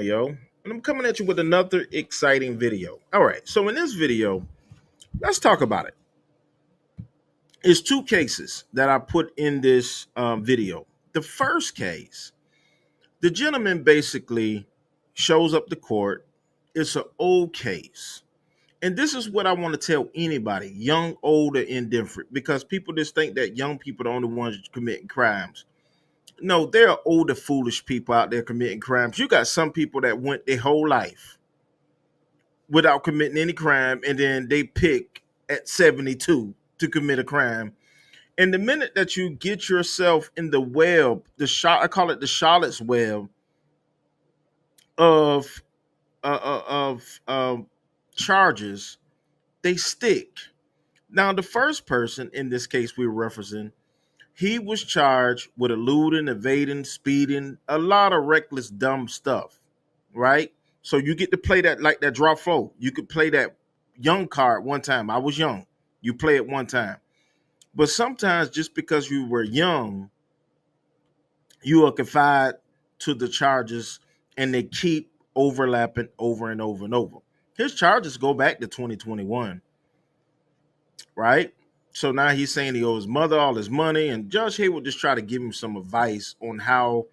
Yo, and I'm coming at you with another exciting video. All right, so in this video, let's talk about it. It's two cases that I put in this video. The first case, the gentleman basically shows up to court. It's an old case. And this is what I want to tell anybody, young, old, or indifferent, because people just think that young people are the only ones committing crimes. No, there are older, foolish people out there committing crimes. You got some people that went their whole life without committing any crime, and then they pick at 72 to commit a crime. And the minute that you get yourself in the web, I call it the Charlotte's web of charges, they stick. Now, the first person in this case we were referencing, he was charged with eluding, evading, speeding, a lot of reckless, dumb stuff, right? So you get to play that like that draw flow. You could play that young card one time. I was young. You play it one time. But sometimes just because you were young, you are confined to the charges and they keep overlapping over and over and over. His charges go back to 2021, right? So now he's saying he owes his mother all his money, and Judge Hayward just try to give him some advice on how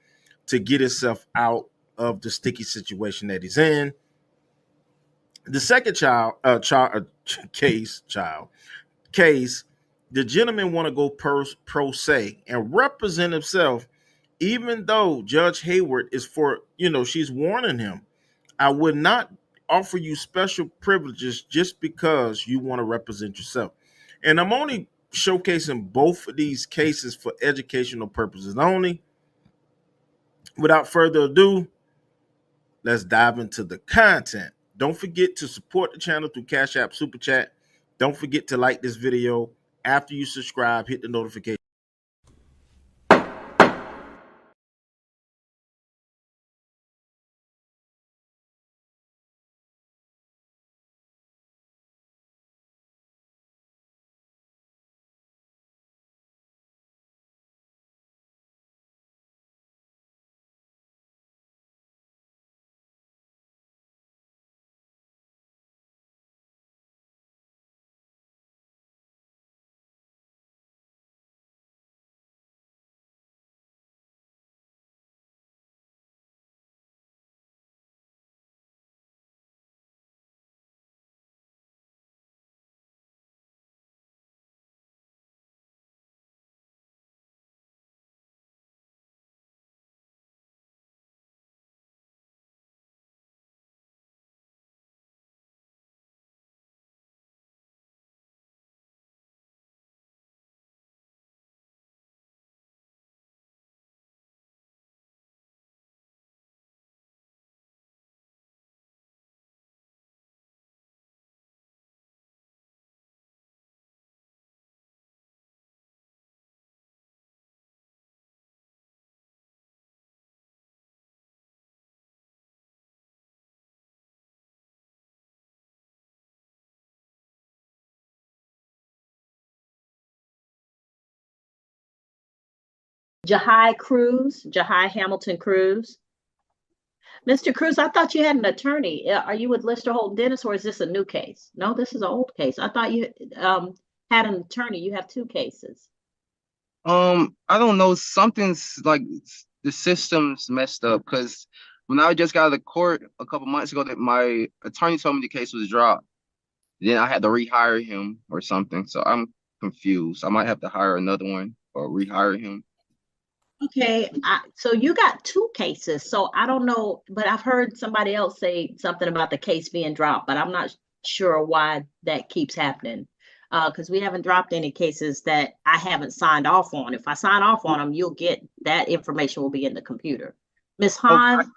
to get himself out of the sticky situation that he's in. The second case, the gentleman want to go pro se and represent himself, even though Judge Hayward is she's warning him, I would not offer you special privileges just because you want to represent yourself. And I'm only showcasing both of these cases for educational purposes only. Without further ado, let's dive into the content. Don't forget to support the channel through Cash App Super Chat. Don't forget to like this video. After you subscribe, hit the notification. Jahai Hamilton Cruz. Mr. Cruz, I thought you had an attorney. Are you with Lister Holt Dennis, or is this a new case? No, this is an old case. I thought you had an attorney. You have two cases. I don't know. Something's like the system's messed up because when I just got out of the court a couple months ago, that my attorney told me the case was dropped. Then I had to rehire him or something. So I'm confused. I might have to hire another one or rehire him. Okay, so you got two cases. So I don't know, but I've heard somebody else say something about the case being dropped, but I'm not sure why that keeps happening. Because we haven't dropped any cases that I haven't signed off on. If I sign off on them, you'll get that information will be in the computer. Ms. Hahn,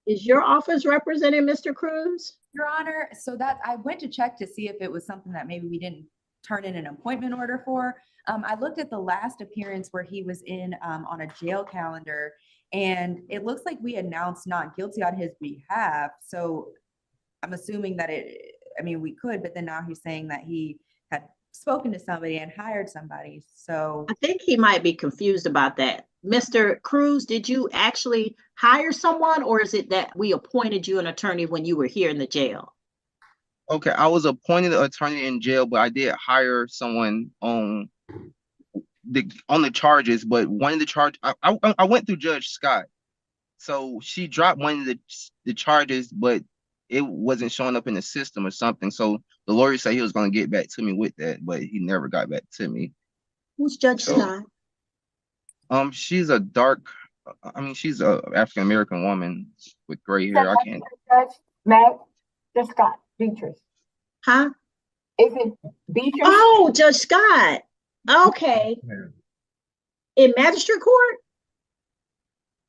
is your office representing Mr. Cruz? Your Honor, so that I went to check to see if it was something that maybe we didn't turn in an appointment order for. I looked at the last appearance where he was in on a jail calendar, and it looks like we announced not guilty on his behalf. So I'm assuming that we could, but then now he's saying that he had spoken to somebody and hired somebody. So I think he might be confused about that. Mr. Cruz, did you actually hire someone, or is it that we appointed you an attorney when you were here in the jail? Okay, I was appointed an attorney in jail, but I did hire someone on the charges. But one of the charge, I went through Judge Scott, so she dropped one of the charges, but it wasn't showing up in the system or something. So the lawyer said he was going to get back to me with that, but he never got back to me. Who's Judge Scott? She's a dark, I mean, she's a African American woman with gray hair. I can't. Judge Matt, Judge Scott, Beatrice. Huh? Is it Beatrice? Oh, Judge Scott. Okay. In magistrate court?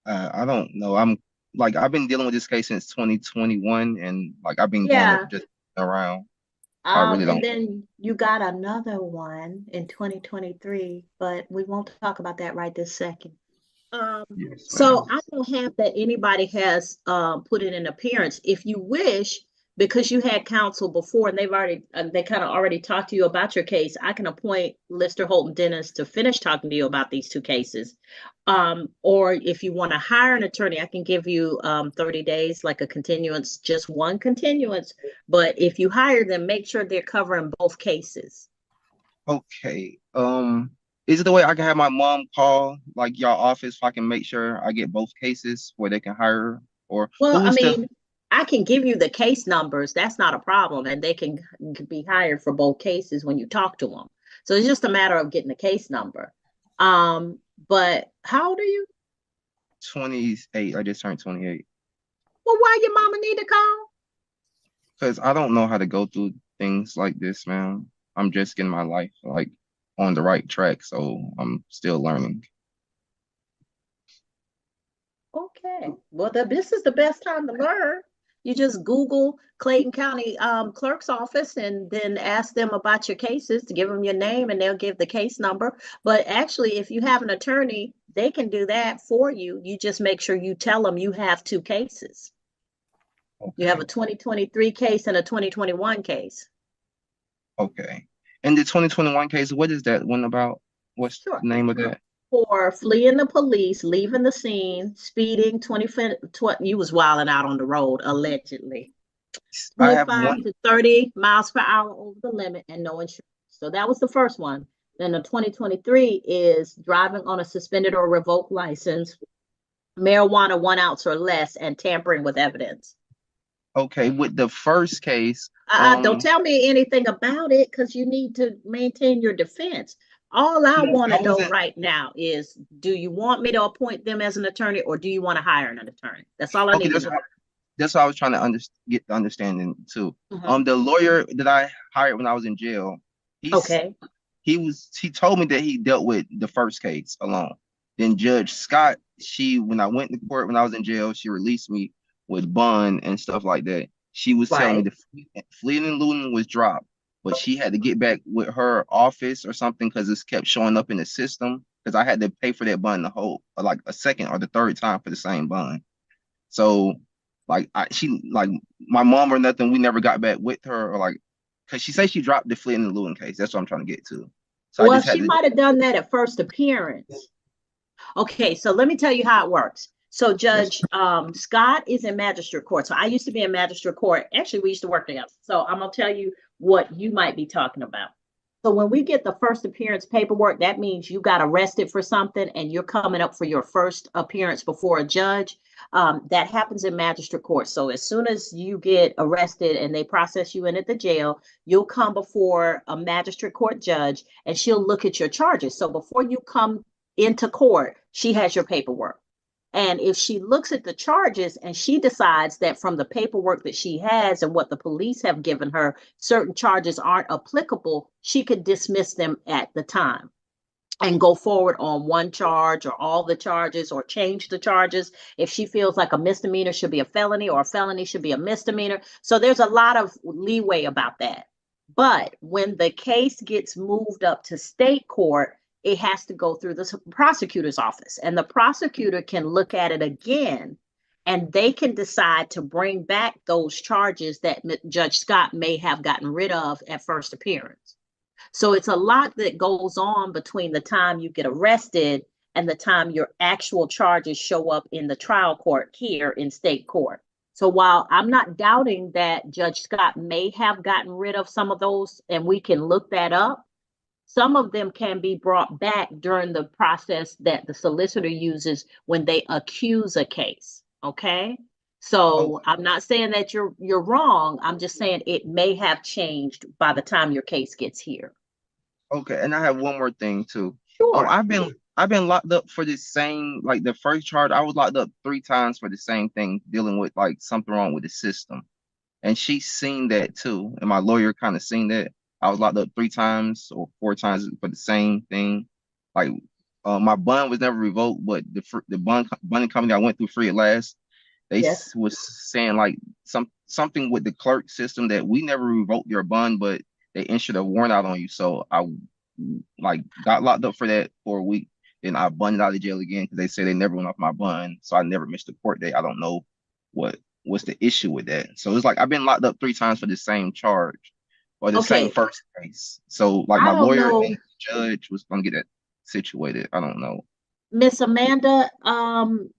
I don't know. I've been dealing with this case since 2021, and like I've been Yeah. going just around. I really don't. And then you got another one in 2023, but we won't talk about that right this second. Yes, So ma'am. I don't have that anybody has put in an appearance. If you wish, because you had counsel before and they kind of already talked to you about your case, I can appoint Lister Holton Dennis to finish talking to you about these two cases. Or if you want to hire an attorney, I can give you 30 days, like a continuance, just one continuance. But if you hire them, make sure they're covering both cases. Okay. Is it the way I can have my mom call like y'all office so I can make sure I get both cases where they can hire her? Or Well, I who's the mean, I can give you the case numbers. That's not a problem. And they can be hired for both cases when you talk to them. So it's just a matter of getting the case number. But how old are you? 28? I just turned 28. Well, why your mama need to call? Because I don't know how to go through things like this, man. I'm just getting my life like on the right track, so I'm still learning. Okay. Well, this is the best time to learn. You just Google Clayton County Clerk's Office and then ask them about your cases, to give them your name, and they'll give the case number. But actually, if you have an attorney, they can do that for you. You just make sure you tell them you have two cases. You have a 2023 case and a 2021 case. Okay. And the 2021 case, what is that one about? What's Sure. the name of that? For fleeing the police, leaving the scene, speeding, you was wilding out on the road, allegedly. I have 25 one. to 30 miles per hour over the limit and no insurance. So that was the first one. Then the 2023 is driving on a suspended or revoked license, marijuana 1 ounce or less, and tampering with evidence. Okay, with the first case, Don't tell me anything about it, because you need to maintain your defense. All I want to know right now is, do you want me to appoint them as an attorney, or do you want to hire an attorney? That's all I need to know. That's what I was trying to get the understanding too. The lawyer that I hired when I was in jail, he told me that he dealt with the first case alone. Then Judge Scott, when I went to court when I was in jail, she released me with bond and stuff like that. She was telling me the fleeing and looting was dropped, but she had to get back with her office or something because it kept showing up in the system, because I had to pay for that bond the whole, like a second or the third time for the same bond. So like my mom or nothing, we never got back with her, or like, because she said she dropped the fleeing and looting case. That's what I'm trying to get to. So well, she might have done that at first appearance. Okay, so let me tell you how it works. So Judge Scott is in magistrate court. So I used to be in magistrate court. Actually, we used to work together. So I'm going to tell you what you might be talking about. So when we get the first appearance paperwork, that means you got arrested for something and you're coming up for your first appearance before a judge. That happens in magistrate court. So as soon as you get arrested and they process you in at the jail, you'll come before a magistrate court judge and she'll look at your charges. So before you come into court, she has your paperwork. And if she looks at the charges and she decides that from the paperwork that she has and what the police have given her, certain charges aren't applicable, she could dismiss them at the time and go forward on one charge or all the charges, or change the charges. If she feels like a misdemeanor should be a felony or a felony should be a misdemeanor. So there's a lot of leeway about that. But when the case gets moved up to state court, it has to go through the prosecutor's office, and the prosecutor can look at it again, and they can decide to bring back those charges that Judge Scott may have gotten rid of at first appearance. So it's a lot that goes on between the time you get arrested and the time your actual charges show up in the trial court here in state court. So while I'm not doubting that Judge Scott may have gotten rid of some of those, and we can look that up, some of them can be brought back during the process that the solicitor uses when they accuse a case. Okay. So I'm not saying that you're wrong. I'm just saying it may have changed by the time your case gets here. Okay, and I have one more thing too. Sure. I've been locked up for the same, like the first charge. I was locked up 3 times for the same thing, dealing with like something wrong with the system. And she's seen that too. And my lawyer kind of seen that. I was locked up 3 times or 4 times for the same thing. Like my bond was never revoked, but the bonding company I went through free at last, they was saying like something with the clerk system that we never revoked your bond, but they issued a warrant out on you. So I like got locked up for that for a week. Then I bonded out of jail again because they said they never went off my bond. So I never missed a court date. I don't know what's the issue with that. So it's like I've been locked up 3 times for the same charge or the same first case. So like my lawyer and the judge was gonna get that situated. I don't know. Miss Amanda,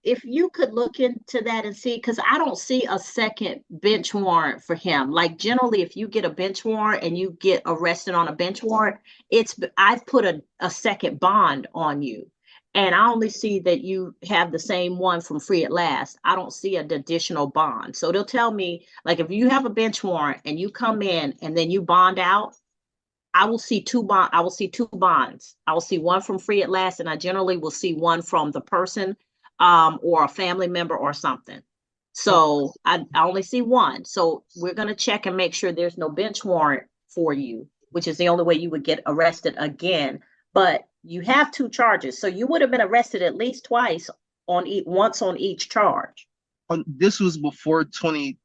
if you could look into that and see, because I don't see a second bench warrant for him. Like generally, if you get a bench warrant and you get arrested on a bench warrant, I've put a second bond on you. And I only see that you have the same one from free at last. I don't see an additional bond. So they'll tell me, like, if you have a bench warrant and you come in and then you bond out, I will see 2 bonds. I will see one from free at last, and I generally will see one from the person or a family member or something. So I only see one. So we're going to check and make sure there's no bench warrant for you, which is the only way you would get arrested again. But you have 2 charges. So you would have been arrested at least twice once on each charge. This was before 2023.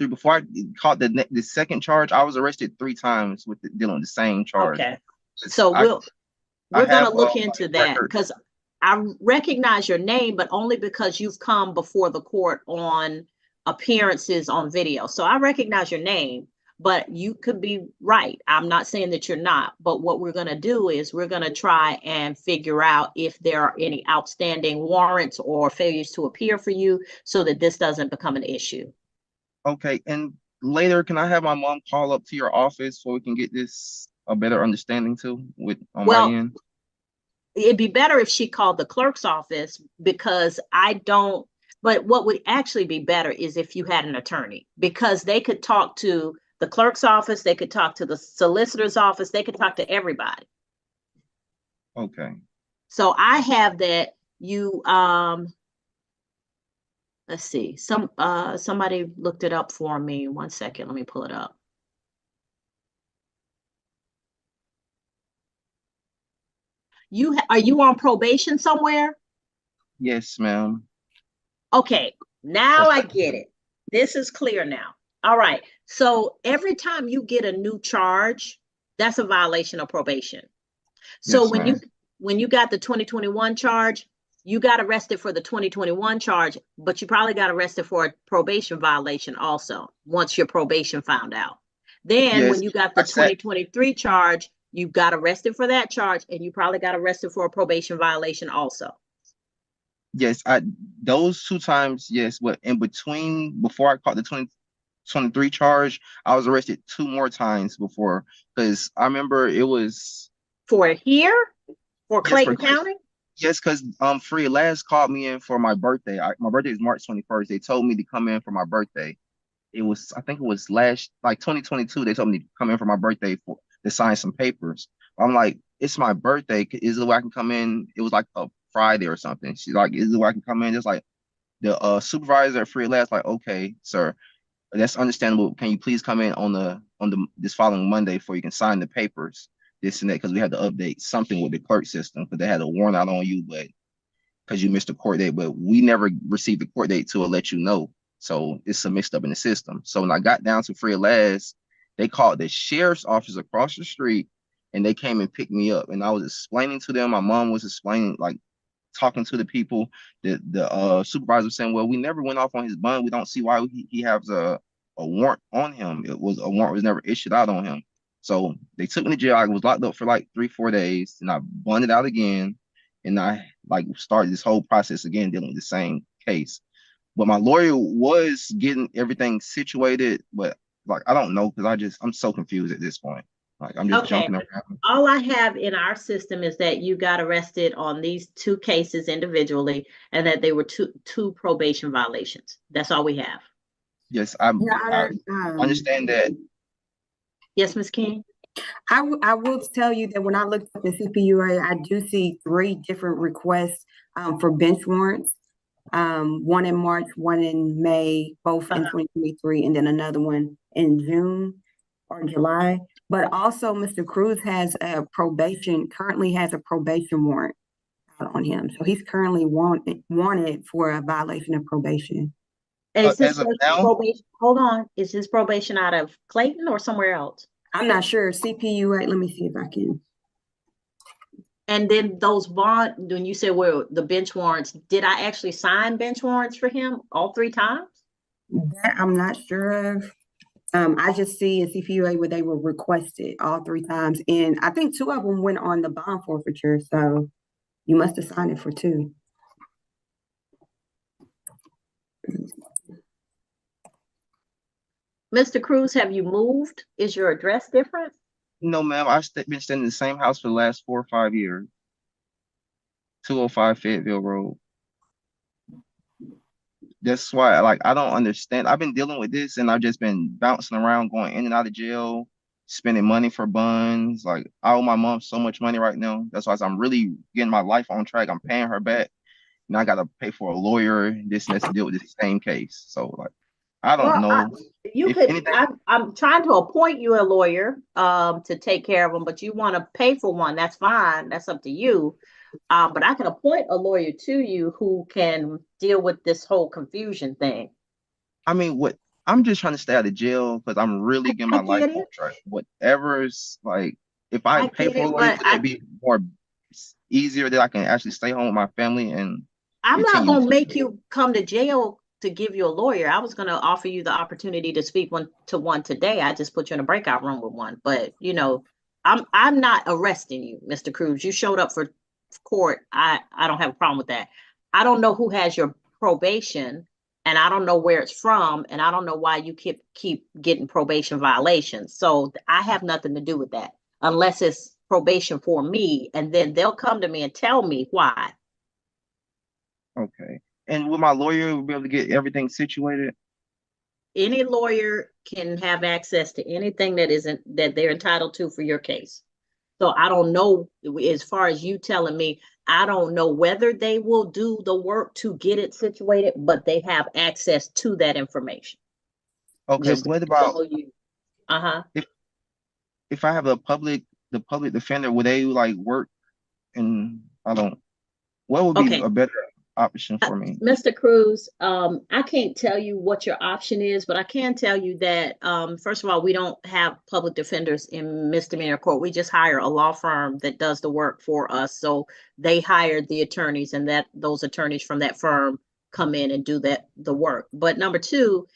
Before I caught the second charge, I was arrested 3 times with dealing with the same charge. Okay. So we're going to look into that because I recognize your name, but only because you've come before the court on appearances on video. So I recognize your name, but you could be right. I'm not saying that you're not, but what we're going to do is we're going to try and figure out if there are any outstanding warrants or failures to appear for you so that this doesn't become an issue. Okay. And later, can I have my mom call up to your office so we can get this a better understanding too on my end? It'd be better if she called the clerk's office because but what would actually be better is if you had an attorney, because they could talk to the clerk's office, they could talk to the solicitor's office, they could talk to everybody. Okay. So I have that you, let's see, somebody looked it up for me. 1 second, let me pull it up. Are you on probation somewhere? Yes, ma'am. Okay, now I get it. This is clear now. All right. So every time you get a new charge, that's a violation of probation. So when you got the 2021 charge, you got arrested for the 2021 charge, but you probably got arrested for a probation violation also once your probation found out. Then when you got the 2023 charge, you got arrested for that charge and you probably got arrested for a probation violation also. Yes, those 2 times, yes, but in between, before I caught the 2023 charge, I was arrested 2 more times before, because I remember it was for Clayton County. Yes, because free at last called me in for my birthday. My birthday is March 21st. They told me to come in for my birthday. I think it was 2022. They told me to come in for my birthday to sign some papers. I'm like, it's my birthday. Is it the way I can come in? It was like a Friday or something. She's like, is it the way I can come in? Just like the supervisor at free at last, like, okay, sir, that's understandable. Can you please come in on this following Monday before you can sign the papers, this and that, because we had to update something with the clerk system because they had a warrant out on you, but because you missed a court date, but we never received the court date to let you know. So it's a mixed up in the system. So when I got down to free at last, they called the sheriff's office across the street and they came and picked me up. And I was explaining to them, my mom was explaining, like talking to the people, the supervisor was saying, well, we never went off on his bond. We don't see why he has a warrant on him. A warrant was never issued out on him. So they took me to jail. I was locked up for like 3-4 days, and I bonded out again, and I like started this whole process again, dealing with the same case. But my lawyer was getting everything situated, but like I don't know because I'm so confused at this point. Like I'm just Okay. jumping around. All I have in our system is that you got arrested on these 2 cases individually, and that they were two probation violations. That's all we have. Yes, Your I Honor, understand that. Yes, Ms. King? I will tell you that when I looked up the CPUA, I do see 3 different requests for bench warrants. One in March, one in May, both in 2023, and then another one in June or July. But also, Mr. Cruz has currently has a probation warrant out on him. So he's currently wanted for a violation of probation. Is this As of now, probation? Hold on. Is his probation out of Clayton or somewhere else? I'm not sure. CPUA, let me see if I can. And then those when you said, well, the bench warrants, did I actually sign bench warrants for him all 3 times? That I'm not sure of. I just see in CPUA where they were requested all 3 times. And I think 2 of them went on the bond forfeiture. So you must have signed it for 2. Mr. Cruz, have you moved? Is your address different? no, ma'am. I've been staying in the same house for the last 4 or 5 years. 205 Fayetteville Road. That's why, like, I don't understand. I've been dealing with this, and I've just been bouncing around, going in and out of jail, spending money for bonds. Like, I owe my mom so much money right now. That's why I'm really getting my life on track. I'm paying her back. Now I gotta pay for a lawyer, this and that to deal with this same case. So, like, I don't know. I'm trying to appoint you a lawyer to take care of them, but you want to pay for one. That's fine. That's up to you. But I can appoint a lawyer to you who can deal with this whole confusion thing. I mean, I'm just trying to stay out of jail because I'm really getting my life on track. Whatever's like, if I pay for a lawyer, would it be more easier that I can actually stay home with my family and I'm not going to make you come to jail to give you a lawyer. I was going to offer you the opportunity to speak one to one today. I just put you in a breakout room with one. But, you know, I'm not arresting you, Mr. Cruz. You showed up for court. I don't have a problem with that. I don't know who has your probation, and I don't know where it's from, and I don't know why you keep getting probation violations. So I have nothing to do with that unless it's probation for me, and then they'll come to me and tell me why. Okay. And will my lawyer be able to get everything situated? Any lawyer can have access to anything that they're entitled to for your case. So I don't know, as far as you telling me, I don't know whether they will do the work to get it situated, but they have access to that information. Okay, what about you? If I have the public defender, would they like work? And what would be a better option for me? Mr. Cruz, I can't tell you what your option is, but I can tell you that, first of all, we don't have public defenders in misdemeanor court. We just hire a law firm that does the work for us. So they hire the attorneys, and those attorneys from that firm come in and do the work. But number 2,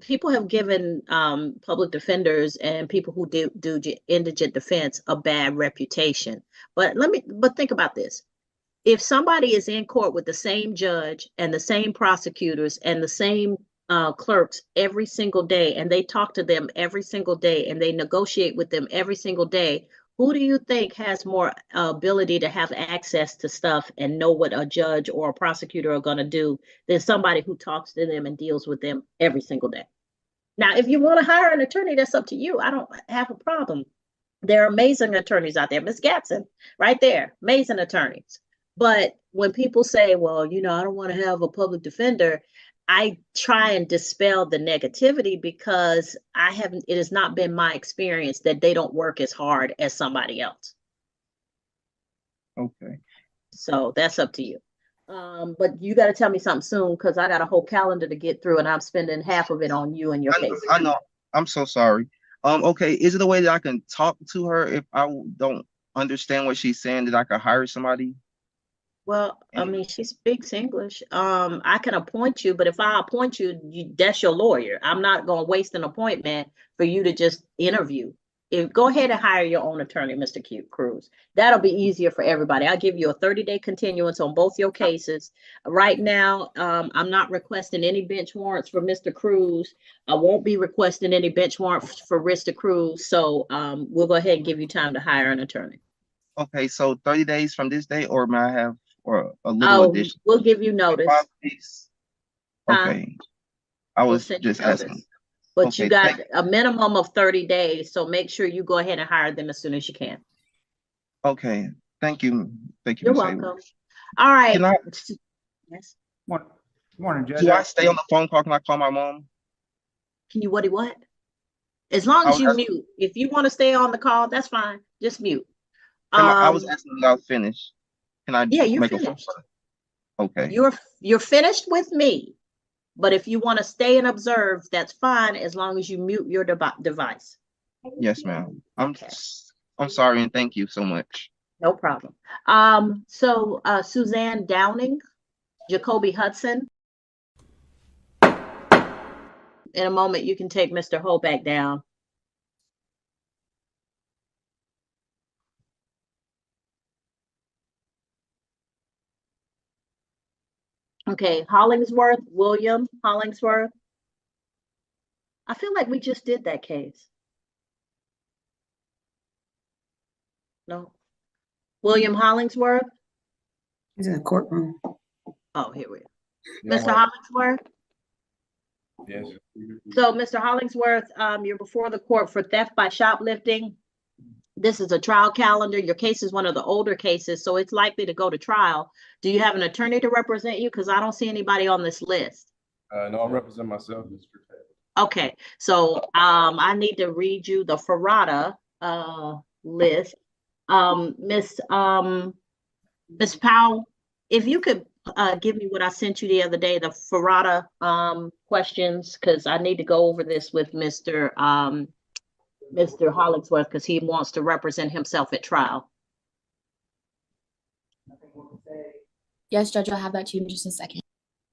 people have given public defenders and people who do indigent defense a bad reputation. But think about this. If somebody is in court with the same judge and the same prosecutors and the same clerks every single day, and they talk to them every single day, and they negotiate with them every single day, who do you think has more ability to have access to stuff and know what a judge or a prosecutor are going to do than somebody who talks to them and deals with them every single day? Now, if you want to hire an attorney, that's up to you. I don't have a problem. There are amazing attorneys out there. Ms. Gatson, right there, amazing attorneys. But when people say, well, you know, I don't want to have a public defender, I try and dispel the negativity because it has not been my experience that they don't work as hard as somebody else. Okay. So that's up to you. But you got to tell me something soon because I got a whole calendar to get through and I'm spending half of it on you and your case. I know. I'm so sorry. Okay. Is it a way that I can talk to her if I don't understand what she's saying, that I could hire somebody? Well, I mean, she speaks English. I can appoint you, but if I appoint you, that's your lawyer. I'm not going to waste an appointment for you to just interview. go ahead and hire your own attorney, Mr. Cruz. That'll be easier for everybody. I'll give you a 30-day continuance on both your cases. Right now, I'm not requesting any bench warrants for Mr. Cruz. I won't be requesting any bench warrants for Mr. Cruz. So we'll go ahead and give you time to hire an attorney. Okay, so 30 days from this day, or may I have a little addition? We'll give you notice. 5 days. Huh? Okay. I was Send you just asking. notice. But Okay, you got a minimum of 30 days, so make sure you go ahead and hire them as soon as you can. Okay, thank you. Thank you, You're Ms. welcome. Hayward. All right. Can I, Yes. Morning, Judge. do I stay on the phone call? Can I call my mom? Can you what? As long I as was you asking- mute. If you want to stay on the call, that's fine. Just mute. I was asking if I was finished. Can I Yeah, you're make a phone finished. call? Okay. You're finished with me. But if you want to stay and observe, that's fine as long as you mute your device. Yes, ma'am. I'm Okay. I'm sorry and thank you so much. No problem. So Suzanne Downing, Jacoby Hudson. In a moment, you can take Mr. Holback down. Okay, Hollingsworth, William Hollingsworth. I feel like we just did that case. No. William Hollingsworth. He's in the courtroom. Oh, here we go. Yeah, Mr. Hollingsworth. Yes. So, Mr. Hollingsworth, you're before the court for theft by shoplifting. This is a trial calendar. Your case is one of the older cases, so it's likely to go to trial. Do you have an attorney to represent you? Because I don't see anybody on this list. No, I represent myself. Okay, so I need to read you the Ferrata list. Miss Powell, if you could give me what I sent you the other day, the Ferrata questions, because I need to go over this with Mr. Hollingsworth, because he wants to represent himself at trial. Yes, Judge, I'll have that to you in just a second.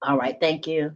All right, thank you.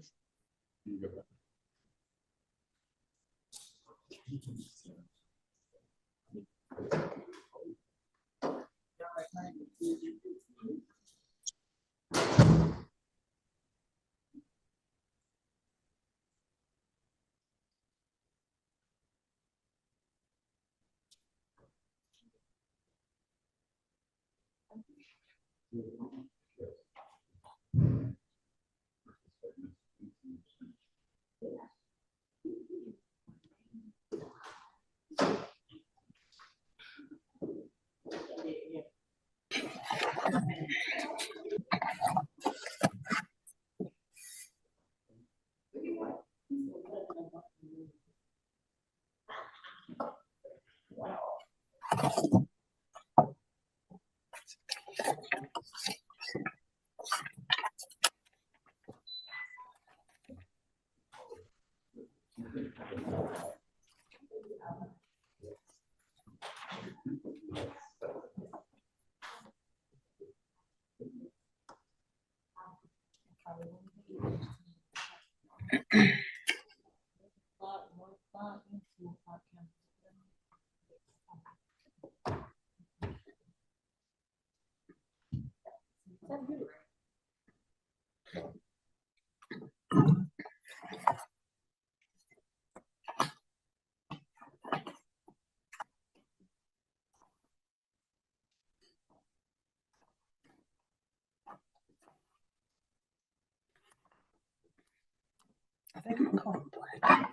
I think I'm calling Black.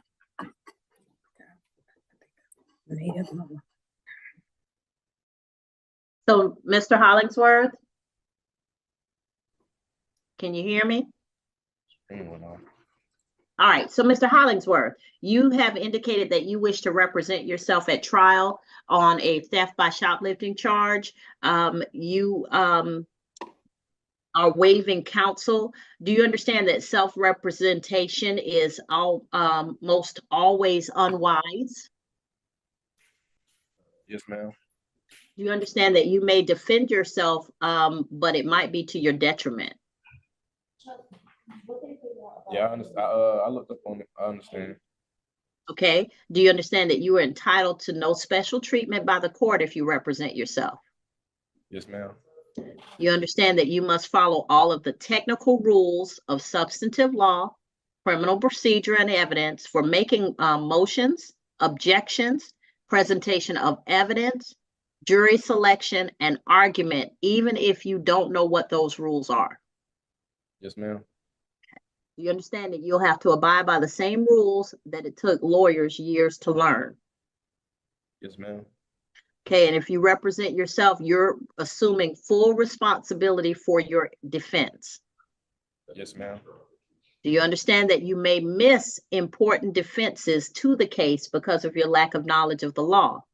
Made up Momma. So, Mr. Hollingsworth, can you hear me? All right, so Mr. Hollingsworth, you have indicated that you wish to represent yourself at trial on a theft by shoplifting charge. You are waiving counsel. Do you understand that self-representation is most always unwise? Yes, ma'am. Do you understand that you may defend yourself, but it might be to your detriment? Yeah, I understand. I looked up on it. I understand. Okay. Do you understand that you are entitled to no special treatment by the court if you represent yourself? Yes, ma'am. You understand that you must follow all of the technical rules of substantive law, criminal procedure, and evidence for making motions, objections, presentation of evidence, jury selection, and argument, even if you don't know what those rules are. Yes, ma'am. You understand that you'll have to abide by the same rules that it took lawyers years to learn. Yes, ma'am. Okay, and if you represent yourself, you're assuming full responsibility for your defense. Yes, ma'am. Do you understand that you may miss important defenses to the case because of your lack of knowledge of the law?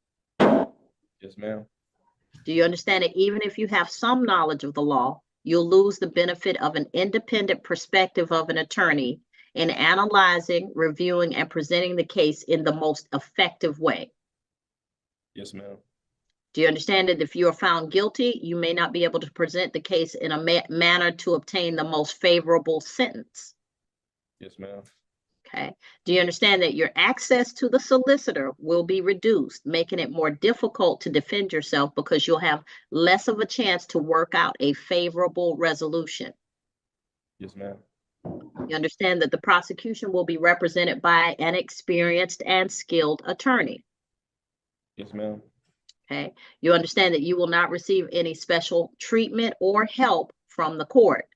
Yes, ma'am. Do you understand that even if you have some knowledge of the law, you'll lose the benefit of an independent perspective of an attorney in analyzing, reviewing, and presenting the case in the most effective way? Yes, ma'am. Do you understand that if you are found guilty, you may not be able to present the case in a manner to obtain the most favorable sentence? Yes, ma'am. Okay. Do you understand that your access to the solicitor will be reduced, making it more difficult to defend yourself because you'll have less of a chance to work out a favorable resolution? Yes, ma'am. You understand that the prosecution will be represented by an experienced and skilled attorney? Yes, ma'am. Okay. You understand that you will not receive any special treatment or help from the court?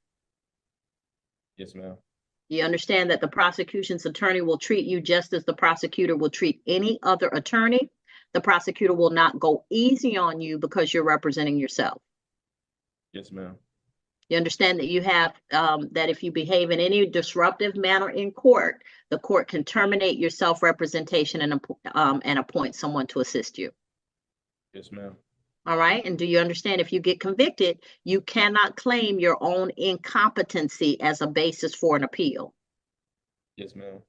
Yes, ma'am. You understand that the prosecution's attorney will treat you just as the prosecutor will treat any other attorney? The prosecutor will not go easy on you because you're representing yourself? Yes, ma'am. You understand that you have, that if you behave in any disruptive manner in court, the court can terminate your self-representation and appoint someone to assist you? Yes, ma'am. All right. And do you understand if you get convicted, you cannot claim your own incompetency as a basis for an appeal? Yes, ma'am.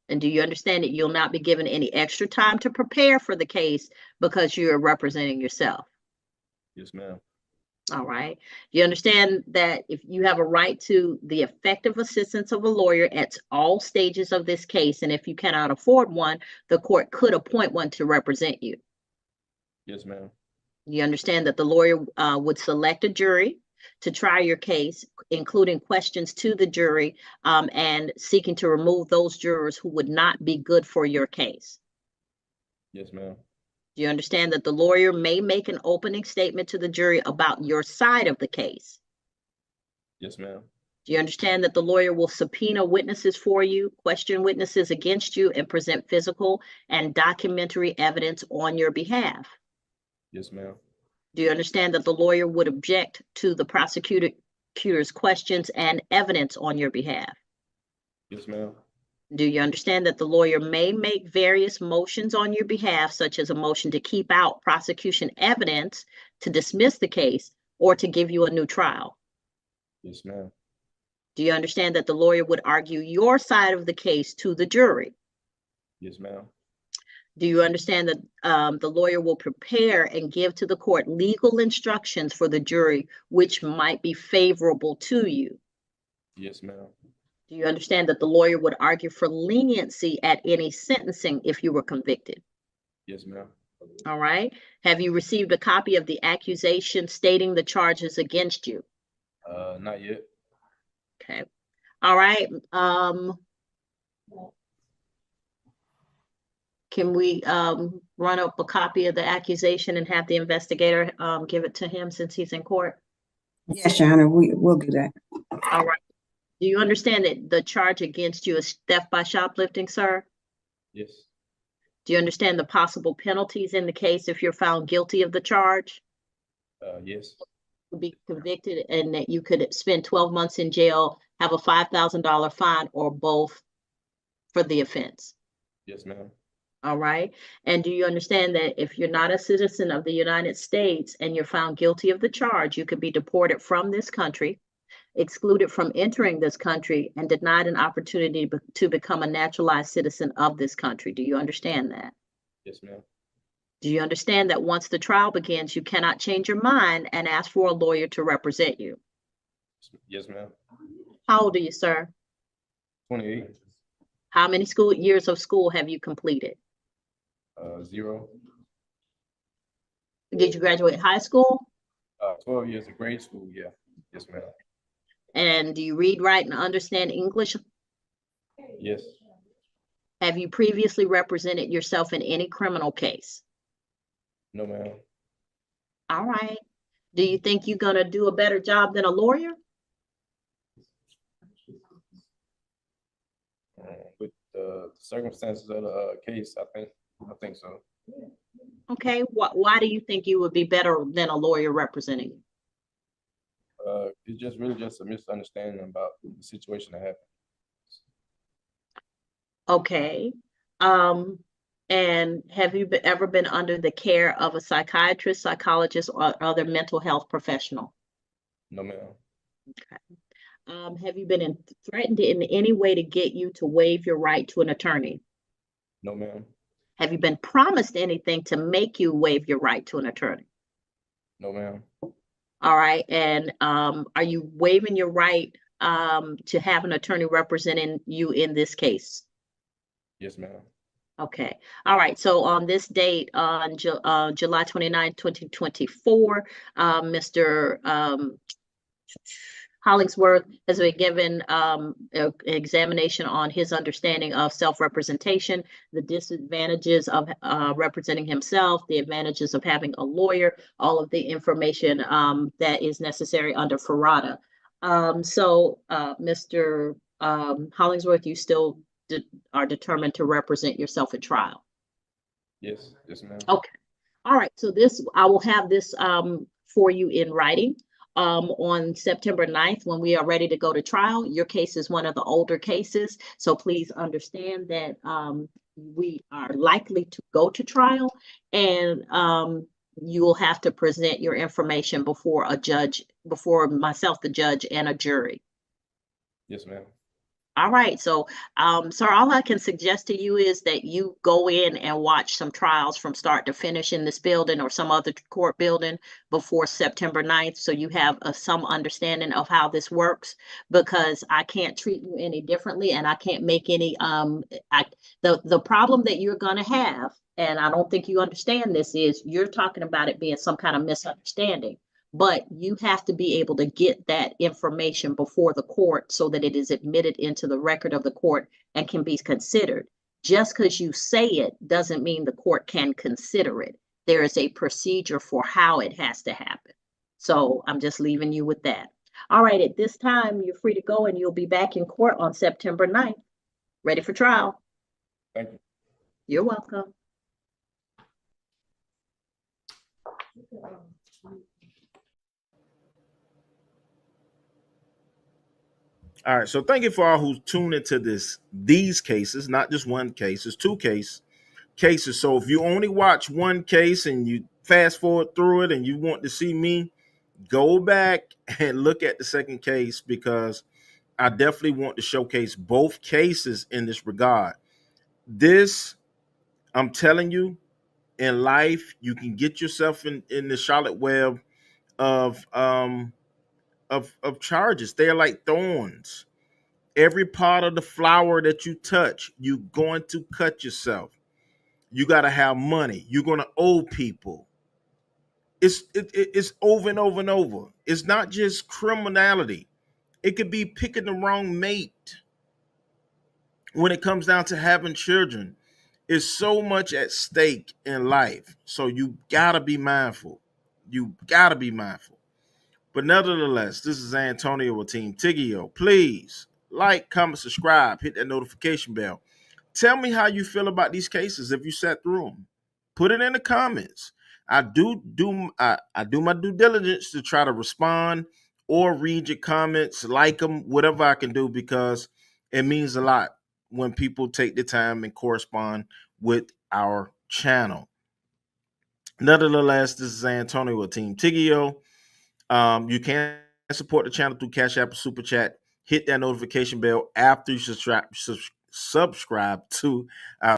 And do you understand that you'll not be given any extra time to prepare for the case because you're representing yourself? Yes, ma'am. All right. You understand that if you have a right to the effective assistance of a lawyer at all stages of this case, and if you cannot afford one, the court could appoint one to represent you? Yes, ma'am. You understand that the lawyer would select a jury to try your case, including questions to the jury and seeking to remove those jurors who would not be good for your case? Yes, ma'am. Do you understand that the lawyer may make an opening statement to the jury about your side of the case? Yes, ma'am. Do you understand that the lawyer will subpoena witnesses for you, question witnesses against you, and present physical and documentary evidence on your behalf? Yes, ma'am. Do you understand that the lawyer would object to the prosecutor's questions and evidence on your behalf? Yes, ma'am. Do you understand that the lawyer may make various motions on your behalf, such as a motion to keep out prosecution evidence, to dismiss the case, or to give you a new trial? Yes, ma'am. Do you understand that the lawyer would argue your side of the case to the jury? Yes, ma'am. Do you understand that the lawyer will prepare and give to the court legal instructions for the jury, which might be favorable to you? Yes, ma'am. Do you understand that the lawyer would argue for leniency at any sentencing if you were convicted? Yes, ma'am. All right. Have you received a copy of the accusation stating the charges against you? Not yet. Okay. All right. Can we run up a copy of the accusation and have the investigator give it to him since he's in court? Yes, Your Honor, we'll do that. All right. Do you understand that the charge against you is theft by shoplifting, sir? Yes. Do you understand the possible penalties in the case if you're found guilty of the charge? Yes. Would be convicted, and that you could spend 12 months in jail, have a $5,000 fine, or both for the offense? Yes, ma'am. All right. And do you understand that if you're not a citizen of the United States and you're found guilty of the charge, you could be deported from this country, excluded from entering this country, and denied an opportunity to become a naturalized citizen of this country? Do you understand that? Yes, ma'am. Do you understand that once the trial begins, you cannot change your mind and ask for a lawyer to represent you? Yes, ma'am. How old are you, sir? 28. How many years of school have you completed? 0. Did you graduate high school? 12 years of grade school, yeah. Yes, ma'am. And do you read, write, and understand English? Yes. Have you previously represented yourself in any criminal case? No, ma'am. All right. Do you think you're gonna do a better job than a lawyer? With the circumstances of the case, I think so. Okay, why do you think you would be better than a lawyer representing you? It's just really just a misunderstanding about the situation that happened. Okay. And have you ever been under the care of a psychiatrist, psychologist, or other mental health professional? No, ma'am. Okay. Have you been threatened in any way to get you to waive your right to an attorney? No, ma'am. Have you been promised anything to make you waive your right to an attorney? No, ma'am. All right. And are you waiving your right to have an attorney representing you in this case? Yes, ma'am. Okay. All right. So on this date, on July 29, 2024, Mr. Hollingsworth has been given an examination on his understanding of self-representation, the disadvantages of representing himself, the advantages of having a lawyer, all of the information that is necessary under FRADA. So, Mr. Hollingsworth, you still are determined to represent yourself at trial? Yes, ma'am. Okay. All right. So I will have this for you in writing. On September 9th, when we are ready to go to trial. Your case is one of the older cases, so please understand that we are likely to go to trial, and you will have to present your information before a judge, before myself, the judge, and a jury. Yes, ma'am. All right, so, sir, all I can suggest to you is that you go in and watch some trials from start to finish in this building or some other court building before September 9th, so you have some understanding of how this works, because I can't treat you any differently, and I can't make any, the problem that you're gonna have, and I don't think you understand this, is you're talking about it being some kind of misunderstanding. But you have to be able to get that information before the court so that it is admitted into the record of the court and can be considered. Just because you say it doesn't mean the court can consider it. There is a procedure for how it has to happen. So I'm just leaving you with that. All right, at this time, you're free to go, and you'll be back in court on September 9th, ready for trial. Thank you. You're welcome. All right, so thank you for all who tuned into these cases, not just one case, it's two cases. So if you only watch one case and you fast forward through it and you want to see me, go back and look at the second case, because I definitely want to showcase both cases in this regard. This, I'm telling you, in life, you can get yourself in the charlotte web of charges. They're like thorns. Every part of the flower that you touch, you're going to cut yourself. You got to have money. You're going to owe people. It's over and over and over. It's not just criminality. It could be picking the wrong mate. When it comes down to having children, it's so much at stake in life. So you got to be mindful. You got to be mindful. But nevertheless, this is Antonio with Team Tiggio. Please like, comment, subscribe, hit that notification bell. Tell me how you feel about these cases if you sat through them. Put it in the comments. I do my due diligence to try to respond or read your comments, like them, whatever I can do, because it means a lot when people take the time and correspond with our channel. Nevertheless, this is Antonio with Team Tiggio. You can support the channel through Cash App or Super Chat. Hit that notification bell after you subscribe to our